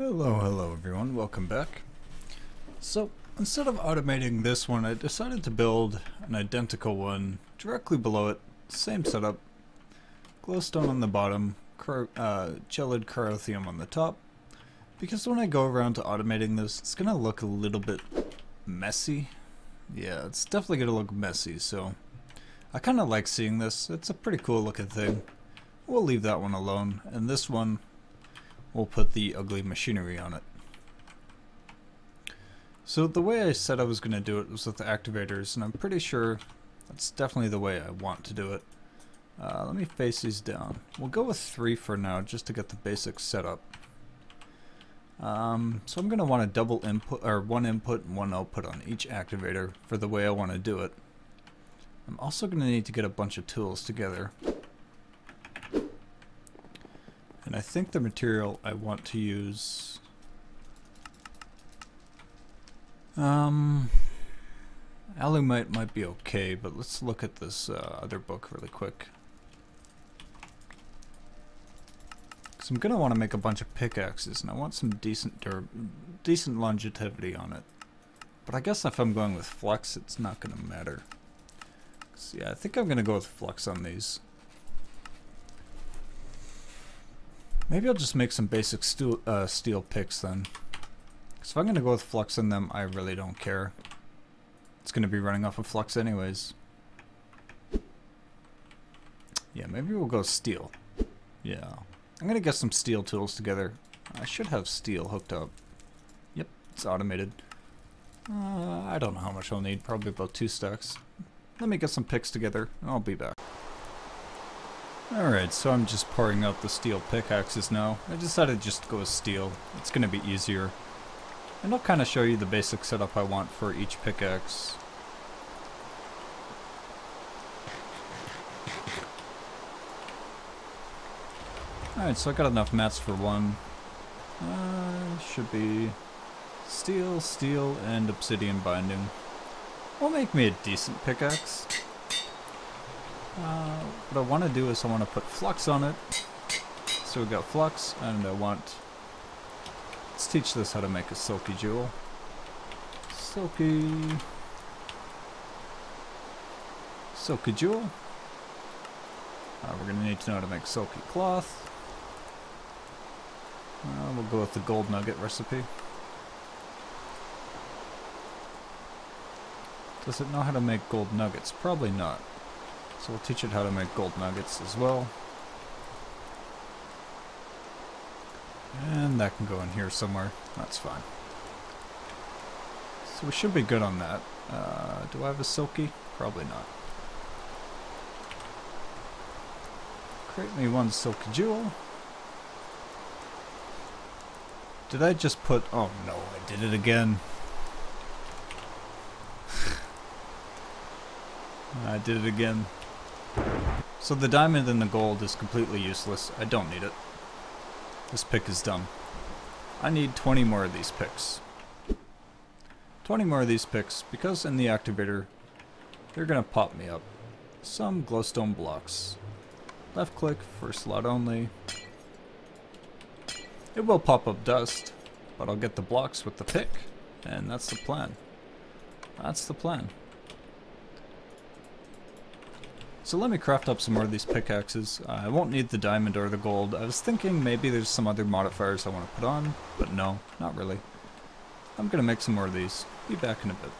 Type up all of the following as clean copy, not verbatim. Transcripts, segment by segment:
Hello everyone, welcome back. So, instead of automating this one, I decided to build an identical one directly below it, same setup, glowstone on the bottom, gelid cryothium on the top, because when I go around to automating this, it's gonna look a little bit messy. Yeah, it's definitely gonna look messy, so I kinda like seeing this. It's a pretty cool looking thing. We'll leave that one alone, and this one we'll put the ugly machinery on it. So the way I said I was going to do it was with the activators, and I'm pretty sure that's definitely the way I want to do it. Let me face these down. We'll go with 3 for now, just to get the basic setup. So I'm going to want a double input, or 1 input and 1 output on each activator for the way I want to do it. I'm also going to need to get a bunch of tools together. And I think the material I want to use, alumite might be okay, but let's look at this other book really quick. Because I'm going to want to make a bunch of pickaxes, and I want some decent longevity on it. But I guess if I'm going with flux, it's not going to matter. So yeah, I think I'm going to go with flux on these. Maybe I'll just make some basic steel picks then. Because if I'm going to go with flux in them, I really don't care. It's going to be running off of flux anyways. Yeah, maybe we'll go steel. Yeah. I'm going to get some steel tools together. I should have steel hooked up. Yep, it's automated. I don't know how much I'll need. Probably about 2 stacks. Let me get some picks together, and I'll be back. Alright, so I'm just pouring out the steel pickaxes now. I decided just to go with steel. It's going to be easier. And I'll kind of show you the basic setup I want for each pickaxe. Alright, so I got enough mats for one. Should be steel, steel, and obsidian binding. Will make me a decent pickaxe. What I want to do is I want to put flux on it. So we got flux, and let's teach this how to make a silky jewel. Silky jewel. We're going to need to know how to make silky cloth. We'll go with the gold nugget recipe. Does it know how to make gold nuggets? Probably not. So we'll teach it how to make gold nuggets as well. And that can go in here somewhere. That's fine. So we should be good on that. Do I have a silky? Probably not. Create me 1 silky jewel. Did I just put... Oh no, I did it again. I did it again. So the diamond and the gold is completely useless. I don't need it. This pick is done. I need 20 more of these picks. 20 more of these picks, because in the activator, they're going to pop me up some glowstone blocks. Left click for slot only. It will pop up dust, but I'll get the blocks with the pick, and that's the plan. That's the plan. So let me craft up some more of these pickaxes. I won't need the diamond or the gold. I was thinking maybe there's some other modifiers I want to put on, but no, not really. I'm going to make some more of these. Be back in a bit.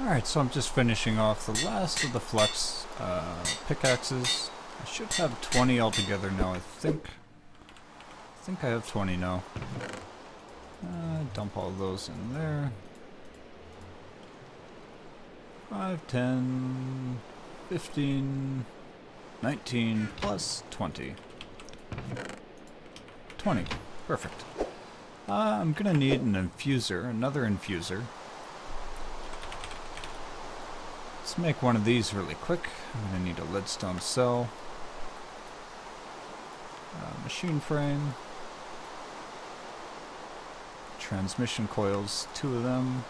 Alright, so I'm just finishing off the last of the flux pickaxes. I should have 20 altogether now, I think. I think I have 20 now. Dump all of those in there. 5, 10... 15, 19, plus 20. 20. Perfect. I'm gonna need an infuser, another infuser. Let's make one of these really quick. I'm gonna need a leadstone cell. Machine frame. Transmission coils, 2 of them.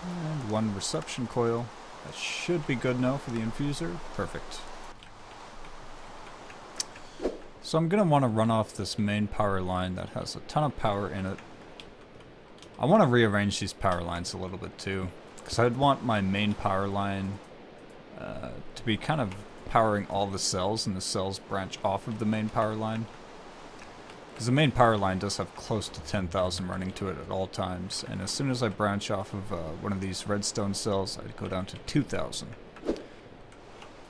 And 1 reception coil. That should be good now for the infuser. Perfect. So I'm going to want to run off this main power line that has a ton of power in it. I want to rearrange these power lines a little bit too, because I'd want my main power line to be kind of powering all the cells, and the cells branch off of the main power line. Because the main power line does have close to 10,000 running to it at all times, and as soon as I branch off of one of these redstone cells, I'd go down to 2,000.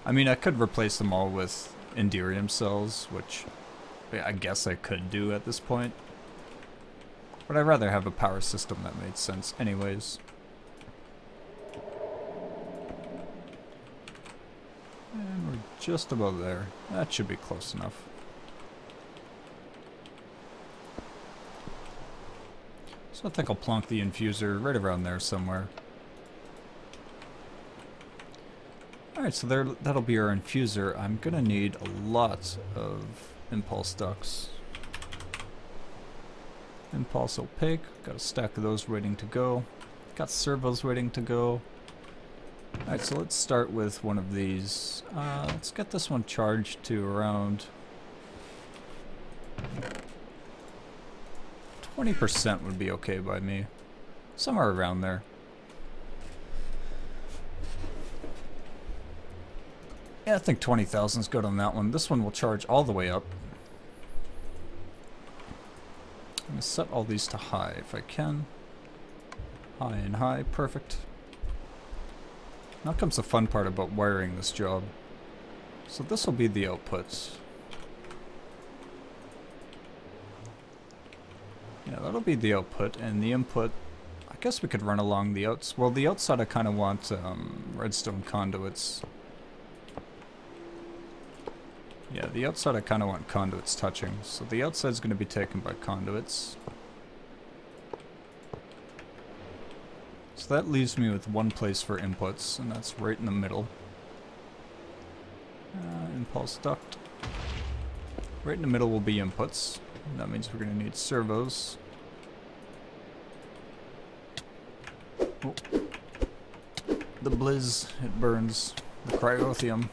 I mean, I could replace them all with Enderium cells, which I guess I could do at this point. But I'd rather have a power system that made sense anyways. And we're just about there. That should be close enough. So I think I'll plonk the infuser right around there somewhere. Alright, so that'll be our infuser. I'm gonna need a lot of impulse ducts. Impulse opaque, got a stack of those waiting to go. Got servos waiting to go. Alright, so let's start with one of these. Let's get this one charged to around 20% would be okay by me. Somewhere around there. Yeah, I think 20,000 is good on that one. This one will charge all the way up. I'm going to set all these to high if I can. High and high, perfect. Now comes the fun part about wiring this job. So this will be the outputs. Yeah, that'll be the output, and the input, I guess we could run along the outs. Well, the outside I kind of want redstone conduits. Yeah, the outside I kind of want conduits touching, so the outside's going to be taken by conduits. So that leaves me with one place for inputs, and that's right in the middle. Impulse duct. Right in the middle will be inputs. And that means we're going to need servos. Oh. The blizz, it burns. The cryothium.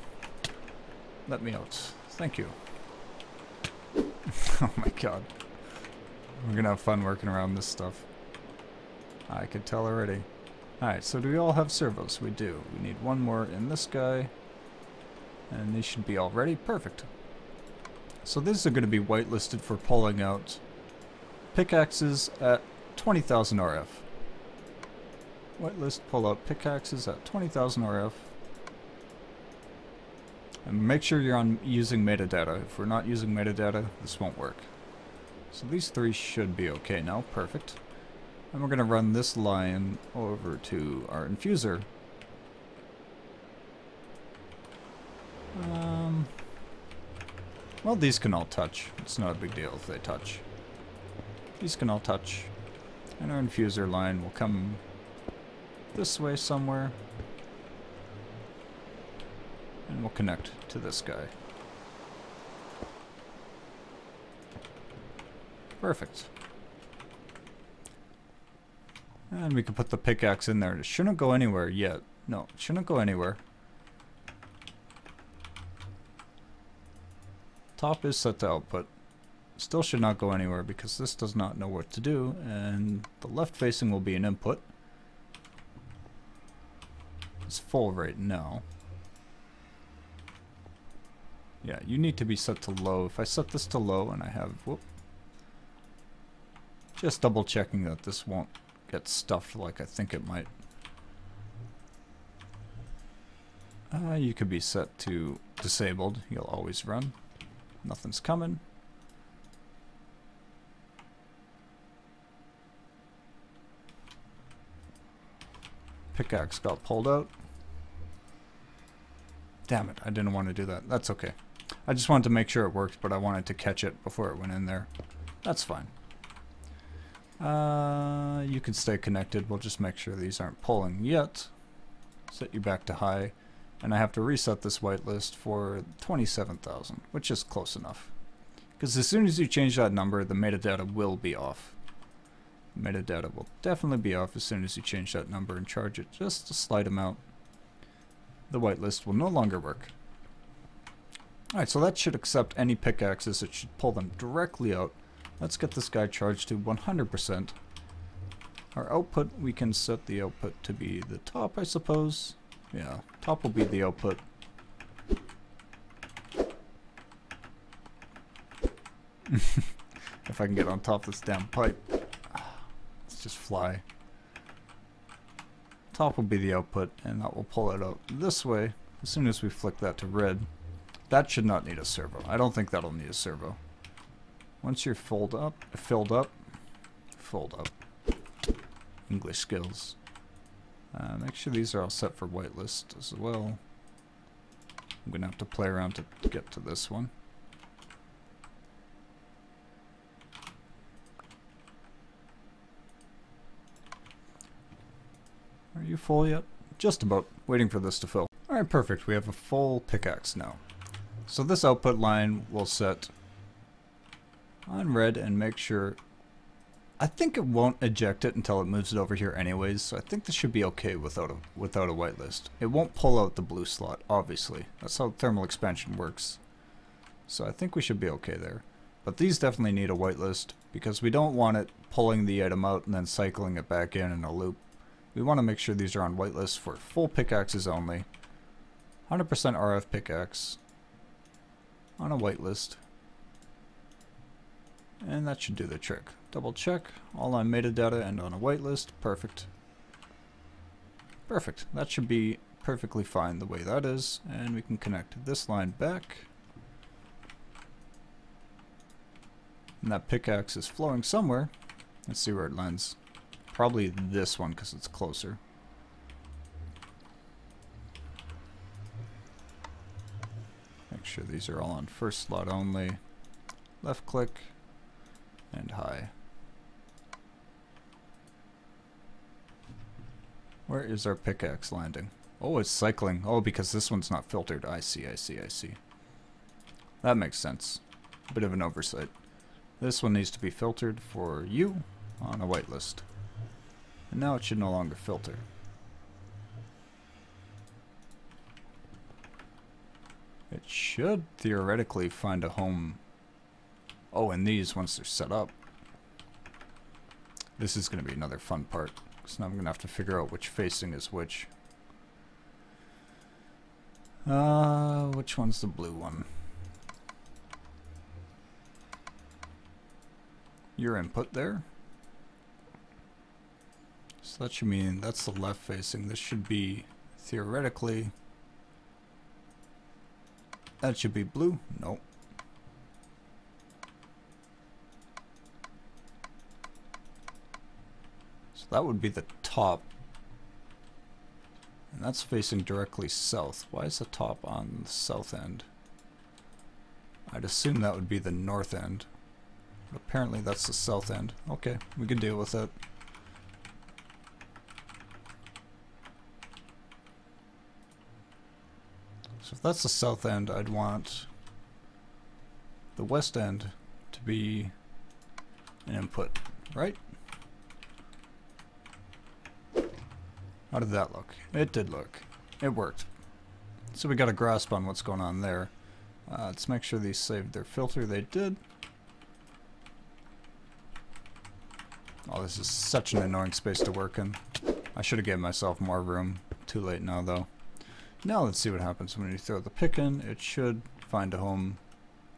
Let me out. Thank you. Oh my god. We're gonna have fun working around this stuff. I could tell already. Alright, so do we all have servos? We do. We need one more in this guy. And these should be all ready. Perfect. So these are going to be whitelisted for pulling out pickaxes at 20,000 RF. Whitelist pull out pickaxes at 20,000 RF. And make sure you're using metadata. If we're not using metadata, this won't work. So these three should be okay now. Perfect. And we're going to run this line over to our infuser. Well, these can all touch. It's not a big deal if they touch. These can all touch. And our infuser line will come this way somewhere. And we'll connect to this guy. Perfect. And we can put the pickaxe in there. It shouldn't go anywhere yet. No, it shouldn't go anywhere. Top is set to output. Still should not go anywhere because this does not know what to do, and the left facing will be an input. It's full right now. Yeah, you need to be set to low. If I set this to low and I have, whoop, just double checking that this won't get stuffed like I think it might. You could be set to disabled. You'll always run. Nothing's coming. Pickaxe got pulled out. Damn it, I didn't want to do that. That's okay. I just wanted to make sure it worked, but I wanted to catch it before it went in there. That's fine. You can stay connected. We'll just make sure these aren't pulling yet. Set you back to high. And I have to reset this whitelist for 27,000, which is close enough. Because as soon as you change that number, the metadata will be off. Metadata will definitely be off as soon as you change that number and charge it just a slight amount. The whitelist will no longer work. Alright, so that should accept any pickaxes. It should pull them directly out. Let's get this guy charged to 100%. Our output, we can set the output to be the top, I suppose. Yeah, top will be the output. If I can get on top of this damn pipe. Let's just fly. Top will be the output, and that will pull it out this way as soon as we flick that to red. That should not need a servo. I don't think that'll need a servo. Once you're filled up, English skills. Make sure these are all set for whitelist as well. I'm gonna have to play around to get to this one. Are you full yet? Just about. Waiting for this to fill. Alright, perfect. We have a full pickaxe now. So this output line will set on red and make sure... I think it won't eject it until it moves it over here anyways, so I think this should be okay without a whitelist. It won't pull out the blue slot, obviously. That's how thermal expansion works. So I think we should be okay there. But these definitely need a whitelist, because we don't want it pulling the item out and then cycling it back in a loop. We want to make sure these are on whitelist for full pickaxes only. 100% RF pickaxe on a whitelist. And that should do the trick. Double check, all on metadata and on a whitelist. Perfect. Perfect. That should be perfectly fine the way that is. And we can connect this line back. And that pickaxe is flowing somewhere. Let's see where it lands. Probably this one because it's closer. Make sure these are all on first slot only. Left click and high. Where is our pickaxe landing? Oh, it's cycling. Oh, because this one's not filtered. I see. That makes sense. A bit of an oversight. This one needs to be filtered for you on a whitelist. And now it should no longer filter. It should theoretically find a home. Oh, and these, once they're set up. This is going to be another fun part. So now I'm going to have to figure out which facing is which. Which one's the blue one? Your input there. So that should mean that's the left facing. This should be theoretically. That should be blue. Nope. So that would be the top. And that's facing directly south. Why is the top on the south end? I'd assume that would be the north end. But apparently that's the south end. Okay, we can deal with it. So if that's the south end, I'd want the west end to be an input, right? How did that look? It did look. It worked. So we got a grasp on what's going on there. Let's make sure these saved their filter. They did. Oh, this is such an annoying space to work in. I should have given myself more room. Too late now, though. Now let's see what happens when you throw the pick in. It should find a home.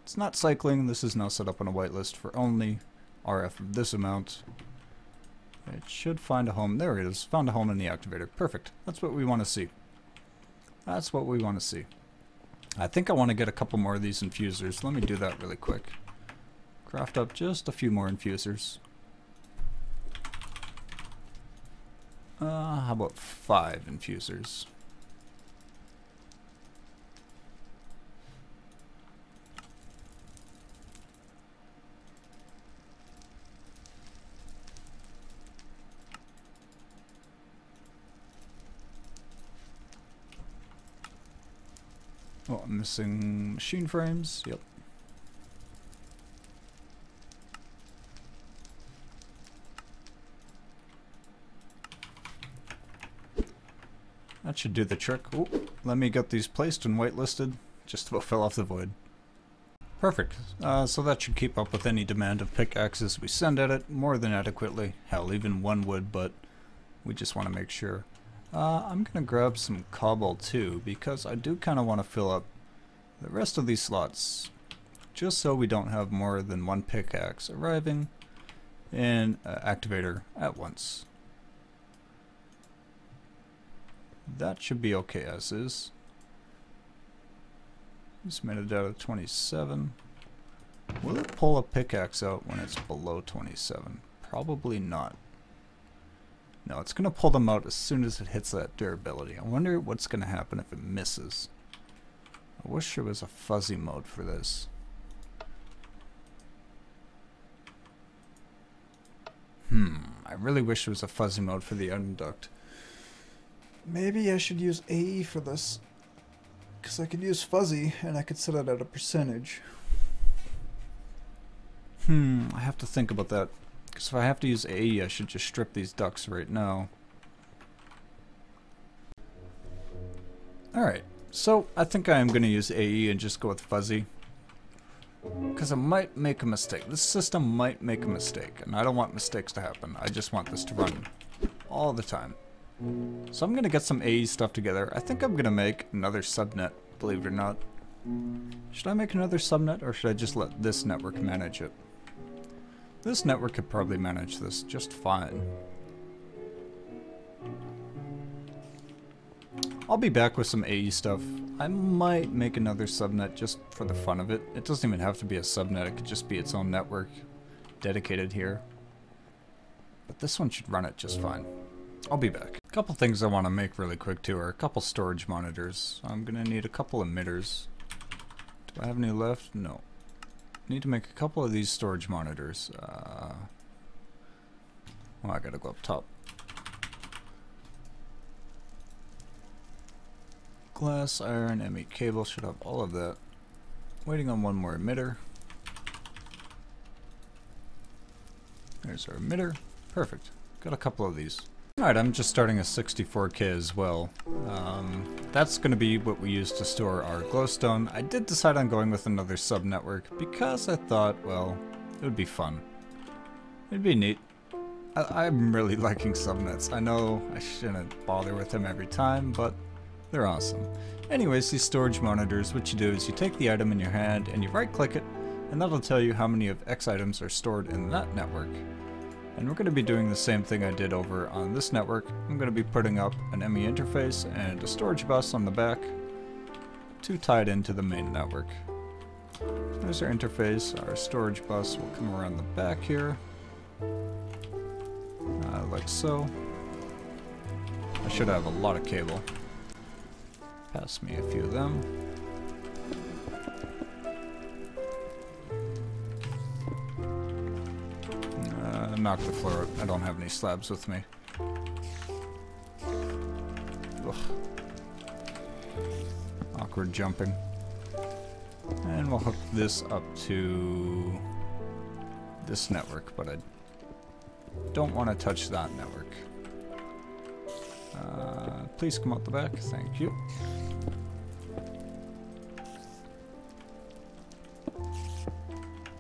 It's not cycling. This is now set up on a whitelist for only RF of this amount. It should find a home. There it is. Found a home in the activator. Perfect. That's what we want to see. That's what we want to see. I think I want to get a couple more of these infusers. Let me do that really quick. Craft up just a few more infusers. How about 5 infusers? Oh, I'm missing machine frames. Yep. That should do the trick. Oh, let me get these placed and whitelisted. Just about fell off the void. Perfect. So that should keep up with any demand of pickaxes we send at it more than adequately. Hell, even one would, but we just want to make sure. I'm going to grab some cobble too, because I do kind of want to fill up the rest of these slots, just so we don't have more than one pickaxe arriving and activator at once. That should be okay as is. Just made it out of 27. Will it pull a pickaxe out when it's below 27? Probably not. No, it's going to pull them out as soon as it hits that durability. I wonder what's going to happen if it misses. I wish there was a fuzzy mode for this. I really wish there was a fuzzy mode for the item duct. Maybe I should use AE for this, because I could use fuzzy and I could set it at a percentage. I have to think about that, because if I have to use AE, I should just strip these ducts right now. Alright, so I think I am going to use AE and just go with fuzzy, because I might make a mistake. This system might make a mistake, and I don't want mistakes to happen. I just want this to run all the time. So I'm going to get some AE stuff together. I think I'm going to make another subnet, believe it or not. Should I make another subnet, or should I just let this network manage it? This network could probably manage this just fine. I'll be back with some AE stuff. I might make another subnet just for the fun of it. It doesn't even have to be a subnet, it could just be its own network dedicated here. But this one should run it just fine. I'll be back. A couple things I want to make really quick too are a couple storage monitors. I'm going to need a couple emitters. Do I have any left? No. Need to make a couple of these storage monitors. Well, I gotta go up top. Glass, iron, ME cable, should have all of that. Waiting on one more emitter. There's our emitter. Perfect. Got a couple of these. Alright, I'm just starting a 64K as well. That's going to be what we use to store our glowstone. I did decide on going with another sub-network because I thought, well, it would be fun. It'd be neat. I'm really liking subnets. I know I shouldn't bother with them every time, but they're awesome. Anyways, these storage monitors, what you do is you take the item in your hand and you right-click it, and that'll tell you how many of X items are stored in that network. And we're going to be doing the same thing I did over on this network. I'm going to be putting up an ME interface and a storage bus on the back to tie it into the main network. There's our interface. Our storage bus will come around the back here, like so. I should have a lot of cable. Pass me a few of them. Knock the floor out. I don't have any slabs with me. Ugh. Awkward jumping. And we'll hook this up to this network, but I don't want to touch that network. Please come out the back. Thank you.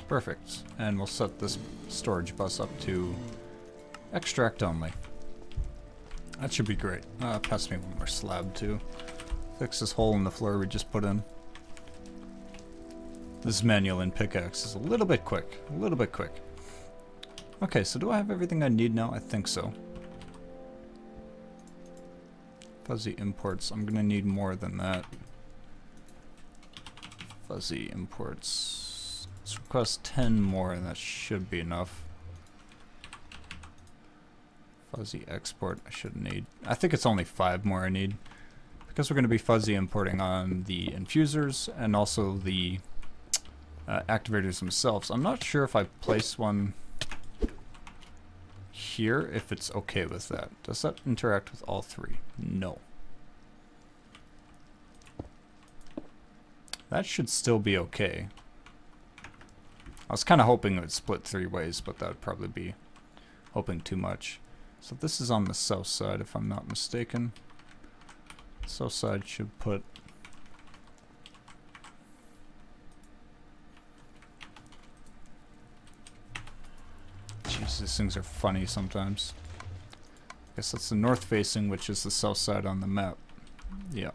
Perfect. And we'll set this storage bus up to extract only. That should be great. Pass me one more slab too. Fix this hole in the floor we just put in. This manual in pickaxe is a little bit quick. A little bit quick. Okay, so do I have everything I need now? I think so. Fuzzy imports. I'm gonna need more than that. Fuzzy imports. Let's request 10 more and that should be enough. Fuzzy export I shouldn't need. I think it's only 5 more I need. Because we're going to be fuzzy importing on the infusers and also the activators themselves. I'm not sure if I place one here, if it's okay with that. Does that interact with all 3? No. That should still be okay. I was kind of hoping it would split 3 ways, but that would probably be hoping too much. So this is on the south side, if I'm not mistaken. South side should put These things are funny sometimes. I guess that's the north facing, which is the south side on the map. Yeah.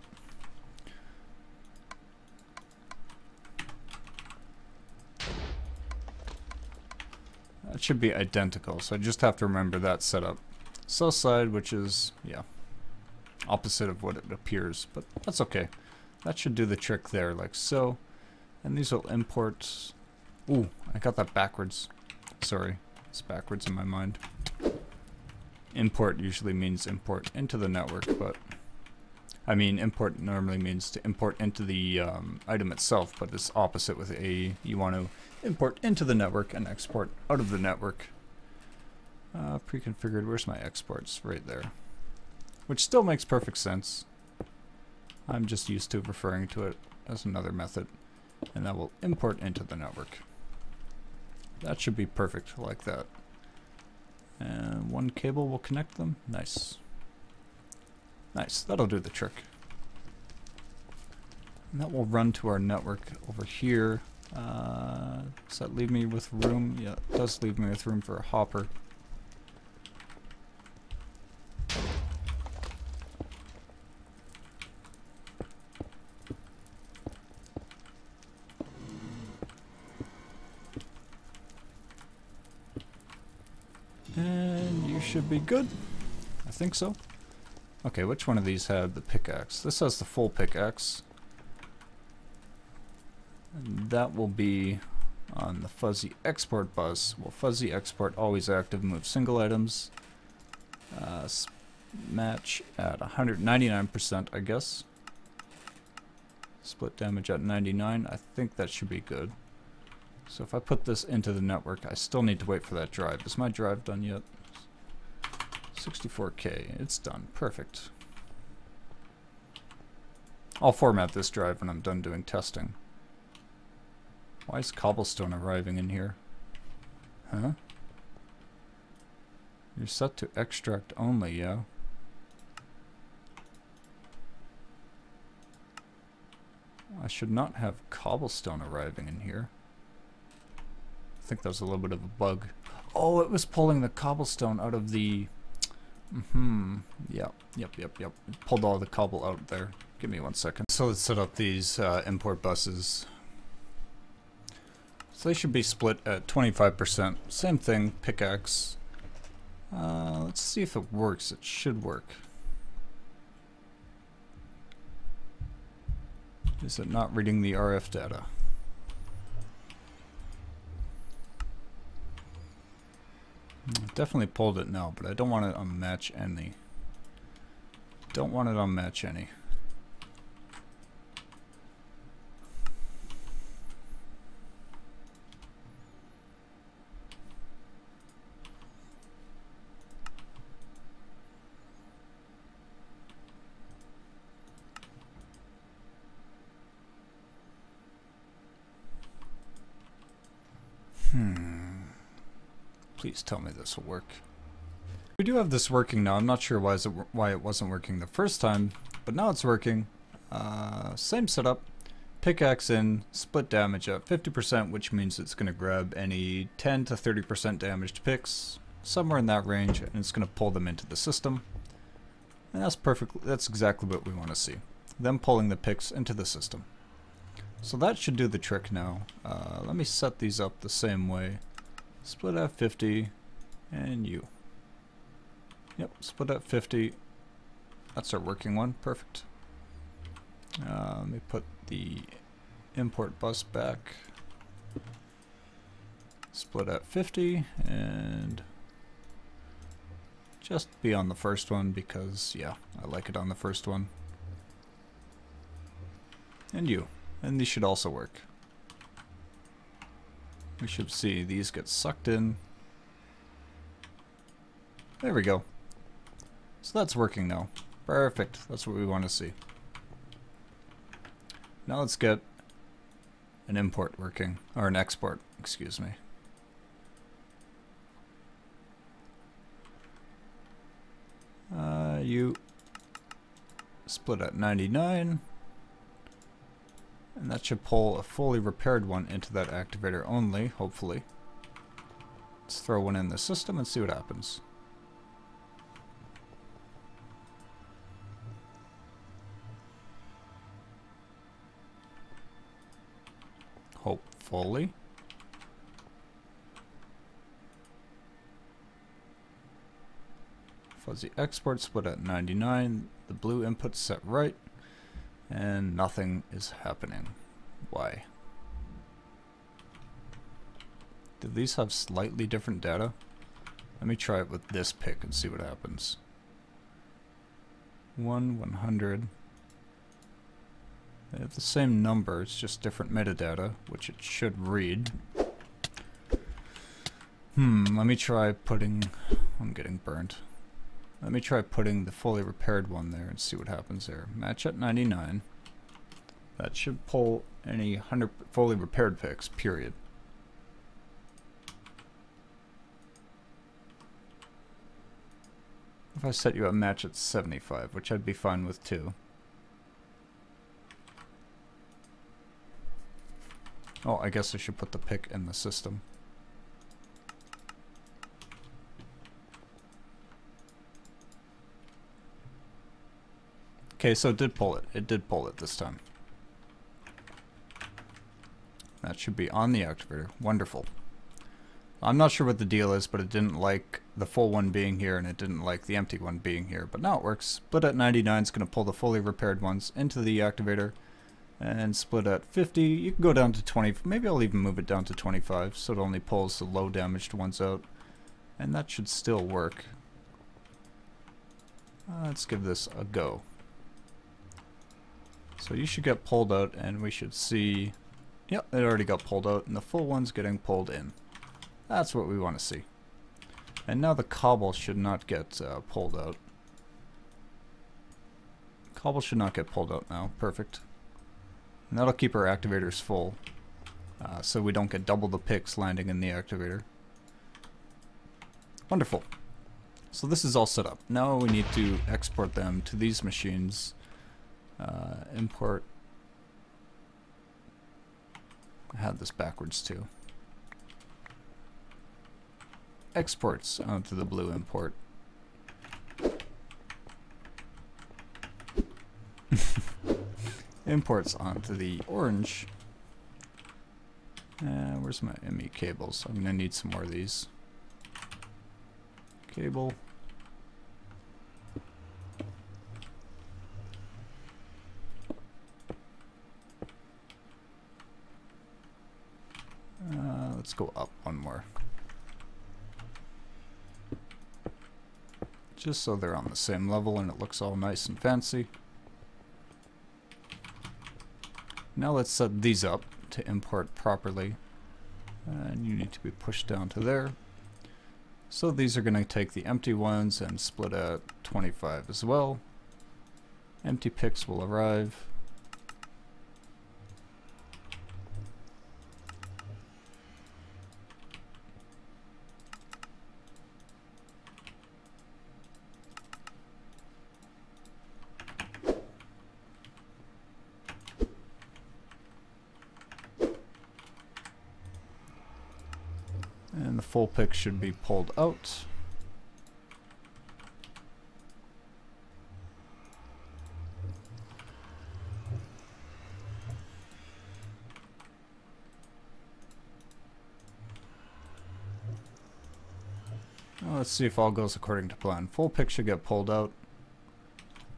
That should be identical, so I just have to remember that setup. South side, which is, yeah, opposite of what it appears, but that's okay. That should do the trick there, like so. And these will import... Ooh, I got that backwards. Sorry, it's backwards in my mind. Import usually means import into the network, but... I mean, import normally means to import into the item itself, but it's opposite with A. You want to import into the network and export out of the network. Pre-configured, where's my exports? Right there. Which still makes perfect sense. I'm just used to referring to it as another method. And that will import into the network. That should be perfect like that. And one cable will connect them. Nice. Nice, that'll do the trick. And that will run to our network over here. Does that leave me with room? Yeah, it does leave me with room for a hopper. And you should be good. I think so. Okay, which one of these had the pickaxe? This has the full pickaxe. And that will be on the fuzzy export bus. Well, fuzzy export always active, move single items. Match at 199%, I guess. Split damage at 99. I think that should be good. So if I put this into the network, I still need to wait for that drive. Is my drive done yet? 64K. It's done. Perfect. I'll format this drive when I'm done doing testing. Why is cobblestone arriving in here? Huh? You're set to extract only, yeah? I should not have cobblestone arriving in here. I think that was a little bit of a bug. Oh, it was pulling the cobblestone out of the... Yep. It pulled all the cobble out there. Give me 1 second. So let's set up these import buses. So they should be split at 25%. Same thing, pickaxe. Let's see if it works. It should work. Is it not reading the RF data? Definitely pulled it now, but I don't want it on match any. Don't want it on match any. Please tell me this will work. We do have this working now. I'm not sure why it wasn't working the first time, but now it's working. Same setup. Pickaxe in, split damage at 50%, which means it's going to grab any 10 to 30% damaged picks, somewhere in that range, and it's going to pull them into the system. And that's perfect. That's exactly what we want to see. Them pulling the picks into the system. So that should do the trick now. Let me set these up the same way. Split at 50, and you. Yep, split at 50. That's our working one. Perfect. Let me put the import bus back. Split at 50, and just be on the first one because, yeah, I like it on the first one. And you. And these should also work. We should see these get sucked in. There we go. So that's working now. Perfect. That's what we want to see. Now let's get an import working. Or an export, excuse me. You split at 99. And that should pull a fully repaired one into that activator only, hopefully. Let's throw one in the system and see what happens. Hopefully. Fuzzy export split at 99. The blue input set right. And nothing is happening. Why? Do these have slightly different data? Let me try it with this pick and see what happens. 100. They have the same number, it's just different metadata, which it should read. Let me try putting... I'm getting burnt. Let me try putting the fully repaired one there and see what happens there. Match at 99. That should pull any 100 fully repaired picks, period. If I set you a match at 75, which I'd be fine with too. Oh, I guess I should put the pick in the system. Okay, so it did pull it. It did pull it this time. That should be on the activator. Wonderful. I'm not sure what the deal is, but it didn't like the full one being here and it didn't like the empty one being here. But now it works. Split at 99 is going to pull the fully repaired ones into the activator. And split at 50, you can go down to 20. Maybe I'll even move it down to 25 so it only pulls the low damaged ones out. And that should still work. Let's give this a go. So you should get pulled out and we should see... Yep, it already got pulled out and the full one's getting pulled in. That's what we want to see. And now the cobble should not get pulled out. Cobble should not get pulled out now. Perfect. And that'll keep our activators full. So we don't get double the picks landing in the activator. Wonderful. So this is all set up. Now we need to export them to these machines. Import. I had this backwards too. Exports onto the blue import. Imports onto the orange. Where's my ME cables? I'm gonna need some more of these. Cable. Let's go up one more. Just so they're on the same level and it looks all nice and fancy. Now let's set these up to import properly. And you need to be pushed down to there. So these are going to take the empty ones and split at 25 as well. Empty picks will arrive. And the full pick should be pulled out. Now let's see if all goes according to plan. Full pick should get pulled out.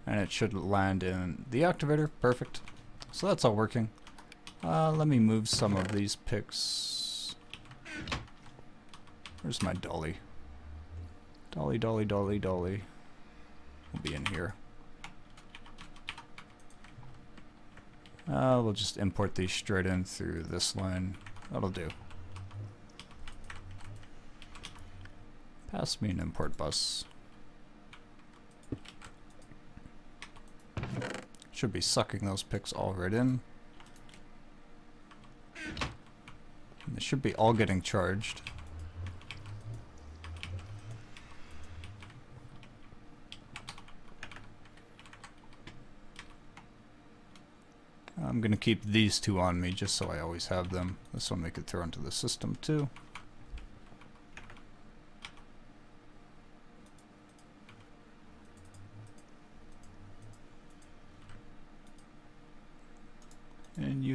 And it should land in the activator. Perfect. So that's all working. Let me move some of these picks. Where's my dolly? Dolly, dolly, dolly, dolly. Will be in here. We'll just import these straight in through this line. That'll do. Pass me an import bus. Should be sucking those picks all right in. And they should be all getting charged. I'm going to keep these two on me just so I always have them. This one we could throw into the system too.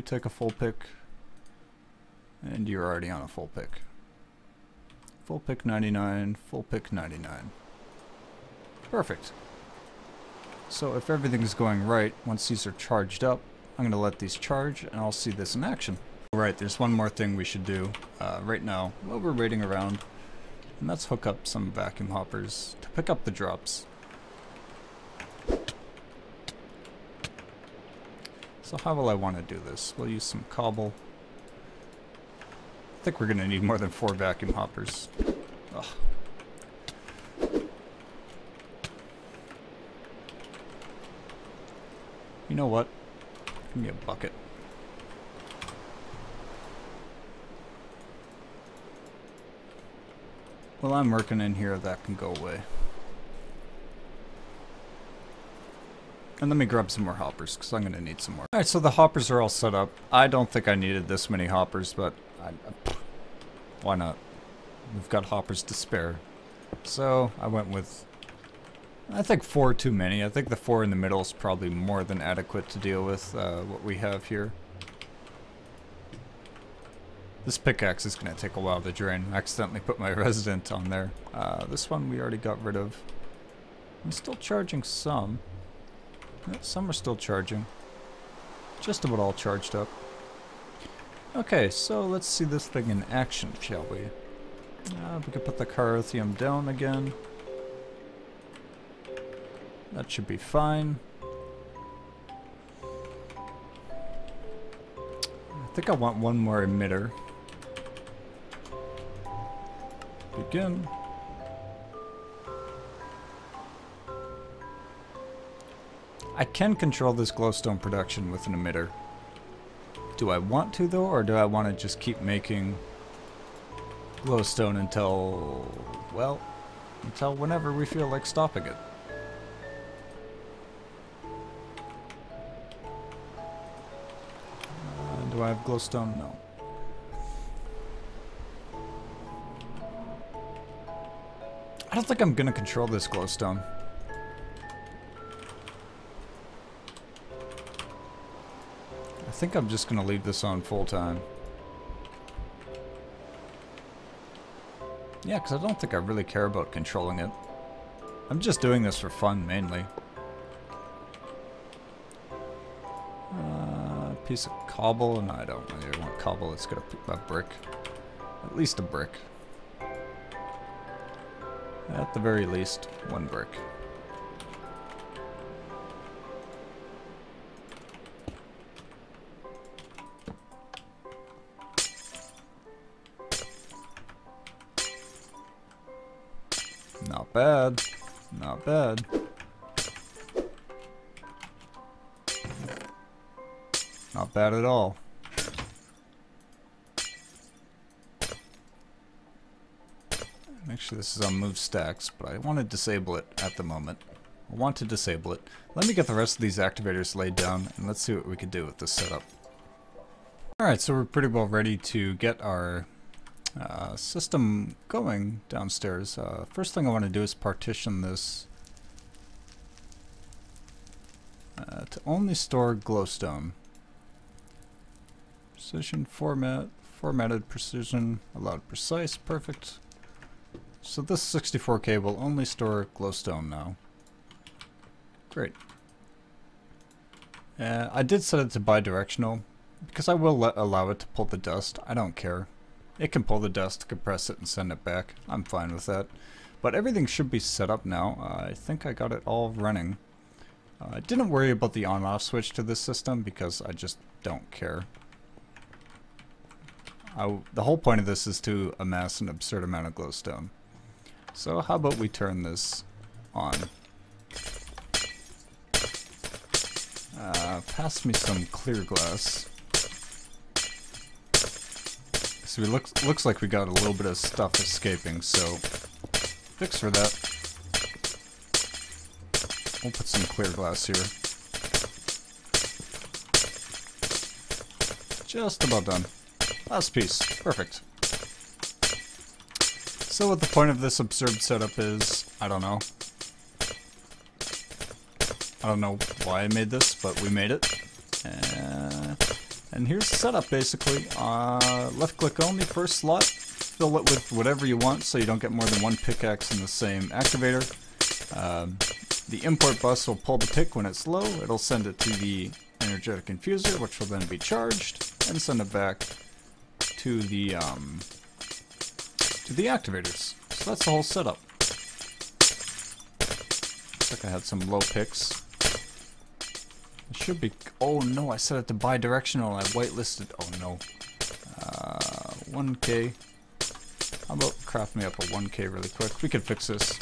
take a full pick. And you're already on a full pick. Full pick 99, full pick 99. Perfect. So if everything's going right, once these are charged up, I'm going to let these charge and I'll see this in action. Alright, there's one more thing we should do right now while we're waiting around. And that's hook up some vacuum hoppers to pick up the drops. So how will I want to do this? We'll use some cobble. I think we're going to need more than 4 vacuum hoppers. Ugh. You know what? Give me a bucket. While I'm working in here, that can go away. And let me grab some more hoppers, because I'm going to need some more. Alright, so the hoppers are all set up. I don't think I needed this many hoppers, but why not? We've got hoppers to spare. So I went with, I think 4 too many. I think the 4 in the middle is probably more than adequate to deal with what we have here. This pickaxe is going to take a while to drain. I accidentally put my resident on there. This one we already got rid of. I'm still charging some. Yeah, some are still charging. Just about all charged up. Okay, so let's see this thing in action, shall we? We can put the Carithium down again. That should be fine. I think I want one more emitter. Begin. I can control this glowstone production with an emitter. Do I want to though, or do I want to just keep making glowstone until, well, until whenever we feel like stopping it? Do I have glowstone? No. I don't think I'm gonna control this glowstone. I think I'm just gonna leave this on full time. Yeah, because I don't think I really care about controlling it. I'm just doing this for fun, mainly. Piece of cobble, and I don't really want cobble, it's got a brick. At least a brick. At the very least, 1 brick. Not bad. Not bad. Not bad at all. Actually, this is on move stacks, but I want to disable it at the moment. I want to disable it. Let me get the rest of these activators laid down, and let's see what we can do with this setup. Alright, so we're pretty well ready to get our system going downstairs. First thing I want to do is partition this to only store glowstone. Precision formatted precision, allowed precise, perfect. So this 64K will only store glowstone now. Great. I did set it to bidirectional because I will allow it to pull the dust. I don't care. It can pull the dust, compress it, and send it back. I'm fine with that. But everything should be set up now. I think I got it all running. I didn't worry about the on-off switch to this system because I just don't care. The whole point of this is to amass an absurd amount of glowstone. So how about we turn this on? Pass me some clear glass. So it looks like we got a little bit of stuff escaping, so fix for that. We'll put some clear glass here. Just about done. Last piece. Perfect. So what the point of this absurd setup is, I don't know. I don't know why I made this, but we made it. And here's the setup basically. Left click only, first slot. Fill it with whatever you want so you don't get more than one pickaxe in the same activator. The import bus will pull the pick when it's low. It'll send it to the energetic infuser, which will then be charged, and send it back to the activators. So that's the whole setup. Looks like I had some low picks. It should be... Oh no, I set it to bi-directional and I whitelisted. Oh no. 1k. How about craft me up a 1k really quick? We could fix this.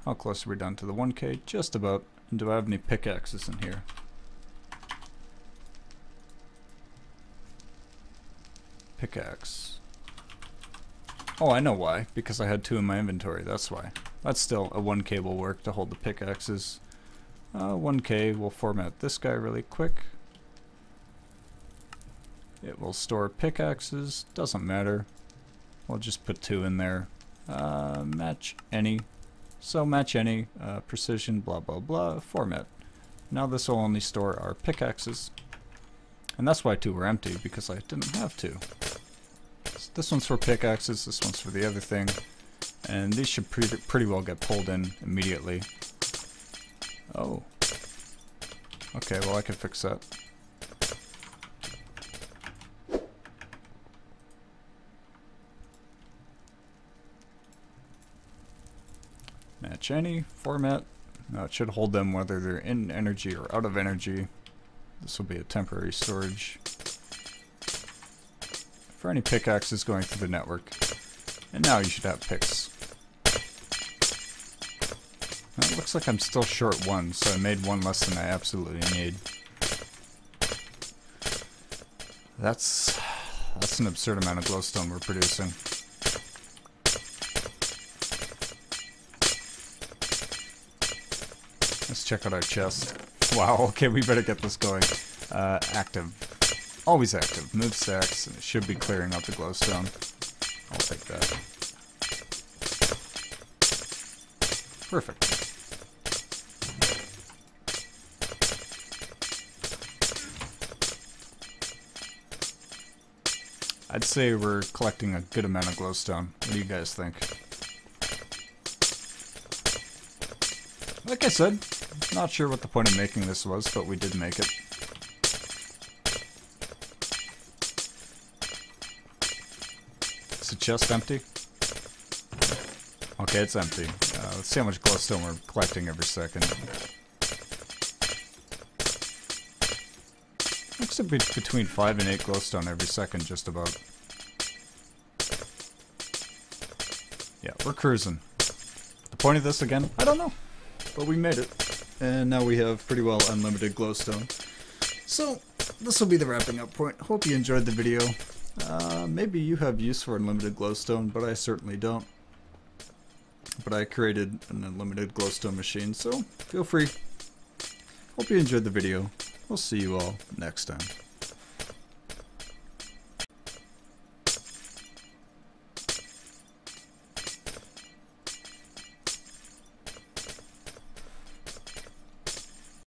How close are we done to the 1k? Just about. And do I have any pickaxes in here? Pickaxe. Oh, I know why. Because I had 2 in my inventory. That's why. That's still a 1k will work to hold the pickaxes. 1k, we'll format this guy really quick. It will store pickaxes. Doesn't matter. We'll just put 2 in there. Match any. So match any. Precision, blah blah blah. Format. Now this will only store our pickaxes. And that's why 2 were empty, because I didn't have 2. So this one's for pickaxes, this one's for the other thing. And these should pretty well get pulled in immediately. Oh. Okay, well I can fix that. Match any, format. Now it should hold them whether they're in energy or out of energy. This will be a temporary storage for any pickaxes going through the network. And now you should have picks. Now it looks like I'm still short 1, so I made 1 less than I absolutely need. That's an absurd amount of glowstone we're producing. Let's check out our chest. Wow, okay, we better get this going. Active. Always active. Move stacks, and it should be clearing out the glowstone. I'll take that. Perfect. I'd say we're collecting a good amount of glowstone. What do you guys think? Like I said, not sure what the point of making this was, but we did make it. Is the chest empty? Okay, it's empty. Let's see how much glowstone we're collecting every second. Looks to be between 5 and 8 glowstone every second, just about. Yeah, we're cruising. The point of this again? I don't know. But we made it. And now we have pretty well unlimited glowstone. So, this will be the wrapping up point. Hope you enjoyed the video. Maybe you have use for unlimited glowstone, but I certainly don't. But I created an unlimited glowstone machine, so feel free. Hope you enjoyed the video. We'll see you all next time.